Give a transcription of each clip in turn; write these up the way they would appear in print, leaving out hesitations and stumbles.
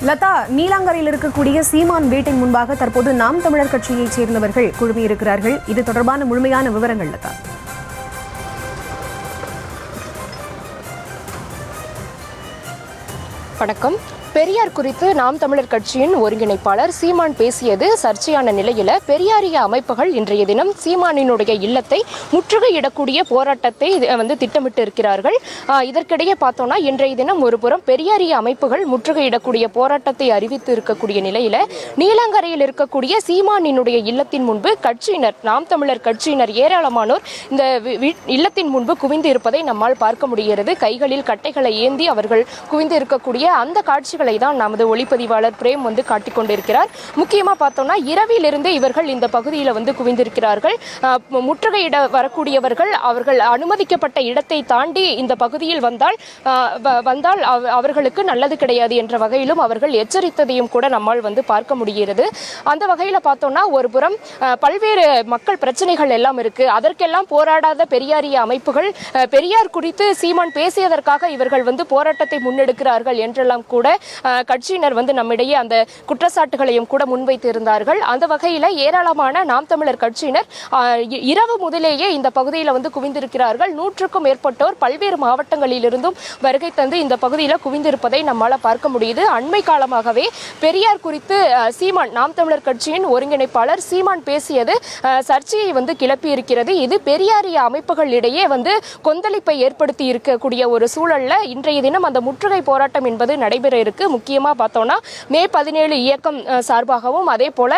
லதா, நீலாங்கரையில் இருக்கக்கூடிய சீமான் வீட்டின் முன்பாக தற்போது நாம் தமிழர் கட்சியைச் சேர்ந்தவர்கள் குழுமியிருக்கிறார்கள். இது தொடர்பான முழுமையான விவரங்கள் லதா. வணக்கம். பெரியார் குறித்து நாம் தமிழர் கட்சியின் ஒருங்கிணைப்பாளர் சீமான் பேசியது சர்ச்சையான நிலையில பெரியாரிய அமைப்புகள் இன்றைய தினம் சீமானினுடைய இல்லத்தை முற்றுகையிடக்கூடிய போராட்டத்தை திட்டமிட்டு இருக்கிறார்கள். இதற்கிடையே பார்த்தோம்னா இன்றைய தினம் ஒருபுறம் பெரியாரிய அமைப்புகள் முற்றுகையிடக்கூடிய போராட்டத்தை அறிவித்து இருக்கக்கூடிய நிலையில நீலாங்கரையில் இருக்கக்கூடிய சீமானினுடைய இல்லத்தின் முன்பு கட்சியினர், நாம் தமிழர் கட்சியினர் ஏராளமானோர் இந்த இல்லத்தின் முன்பு குவிந்து இருப்பதை நம்மால் பார்க்க முடிகிறது. கைகளில் கட்டைகளை ஏந்தி அவர்கள் குவிந்து இருக்கக்கூடிய அந்த காட்சிகள் தான் நமது ஒளிப்பதிவாளர் பிரேம் காட்டிக் கொண்டிருக்கிறார். முக்கியமா பார்த்தோம்னா இரவிலிருந்து இவர்கள் இந்த பகுதியில் குவிந்திருக்கிறார்கள். முற்றுகையிட வரக்கூடியவர்கள் அவர்கள் அனுமதிக்கப்பட்ட இடத்தை தாண்டி இந்த பகுதியில் வந்தால் அவர்களுக்கு நல்லது கிடையாது என்ற வகையிலும் அவர்கள் எச்சரித்ததையும் கூட நம்மால் பார்க்க முடிகிறது. அந்த வகையில் பார்த்தோம்னா ஒரு புறம் பல்வேறு மக்கள் பிரச்சனைகள் எல்லாம் இருக்கு. அதற்கெல்லாம் போராடாத பெரியாரிய அமைப்புகள் பெரியார் குறித்து சீமான் பேசியதற்காக இவர்கள் போராட்டத்தை முன்னெடுக்கிறார்கள் என்றெல்லாம் கூட கட்சியினர் நம்மிடையே அந்த குற்றச்சாட்டுகளையும் கூட முன்வைத்து இருந்தார்கள். அந்த வகையில் ஏராளமான நாம் தமிழர் கட்சியினர் இரவு முதலேயே இந்த பகுதியில் குவிந்திருக்கிறார்கள். 100க்கும் மேற்பட்டோர் பல்வேறு மாவட்டங்களிலிருந்தும் வருகை தந்து இந்த பகுதியில் குவிந்திருப்பதை நம்மால் பார்க்க முடியுது. அண்மை காலமாகவே பெரியார் குறித்து சீமான், நாம் தமிழர் கட்சியின் ஒருங்கிணைப்பாளர் சீமான் பேசியது சர்ச்சையை கிளப்பி இருக்கிறது. இது பெரியாரிய அமைப்புகளிடையே கொந்தளிப்பை ஏற்படுத்தி இருக்கக்கூடிய ஒரு சூழல்ல இன்றைய தினம் அந்த முற்றுகை போராட்டம் என்பது நடைபெற இருக்கு. முக்கியமா பார்த்தோம்னா மே 17 இயக்கம் சார்பாகவும் அதே போல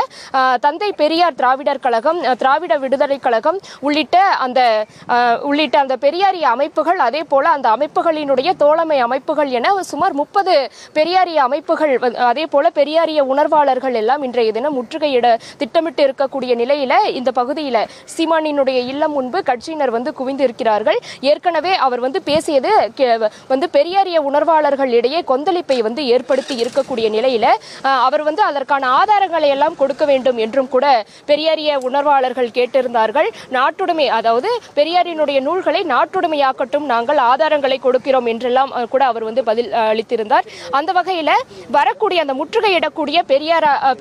தந்தை பெரியார் திராவிடர் கழகம், திராவிட விடுதலை கழகம் உள்ளிட்ட அந்த பெரியாரிய அமைப்புகள், அதே போல அந்த அமைப்புகளினுடைய தோழமை அமைப்புகள் என சுமார் 30 பெரியாரிய அமைப்புகள், அதே போல பெரியாரிய உணர்வாளர்கள் எல்லாம் இன்றைய தினம் முற்றுகையிட திட்டமிட்டு இருக்கக்கூடிய நிலையில இந்த பகுதியில் சீமானினுடைய இல்லம் முன்பு கட்சியினர் குவிந்து இருக்கிறார்கள். ஏற்கனவே அவர் பேசியது பெரியாரிய உணர்வாளர்கள் இடையே கொந்தளிப்பை ஏற்படுத்தி இருக்கக்கூடிய நிலையில அவர் அதற்கான ஆதாரங்களை எல்லாம் கொடுக்க வேண்டும் என்றும் கூட பெரியாரிய உணர்வாளர்கள் கேட்டிருந்தார்கள். நாட்டுடைமை, அதாவது பெரியாரினுடைய நூல்களை நாட்டுடைமையாக்கட்டும், நாங்கள் ஆதாரங்களை கொடுக்கிறோம் என்றெல்லாம் கூட அவர் பதில் அளித்திருந்தார். அந்த வகையில வரக்கூடிய அந்த முற்றுகையிடக்கூடிய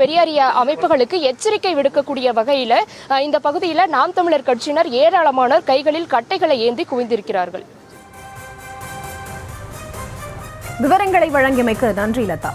பெரியாரிய அமைப்புகளுக்கு எச்சரிக்கை விடுக்கக்கூடிய வகையில இந்த பகுதியில் நாம் தமிழர் கட்சியினர் ஏராளமானோர் கைகளில் கட்டைகளை ஏந்தி குவிந்திருக்கிறார்கள். விவரங்களை வழங்கியமைக்கு நன்றி லதா.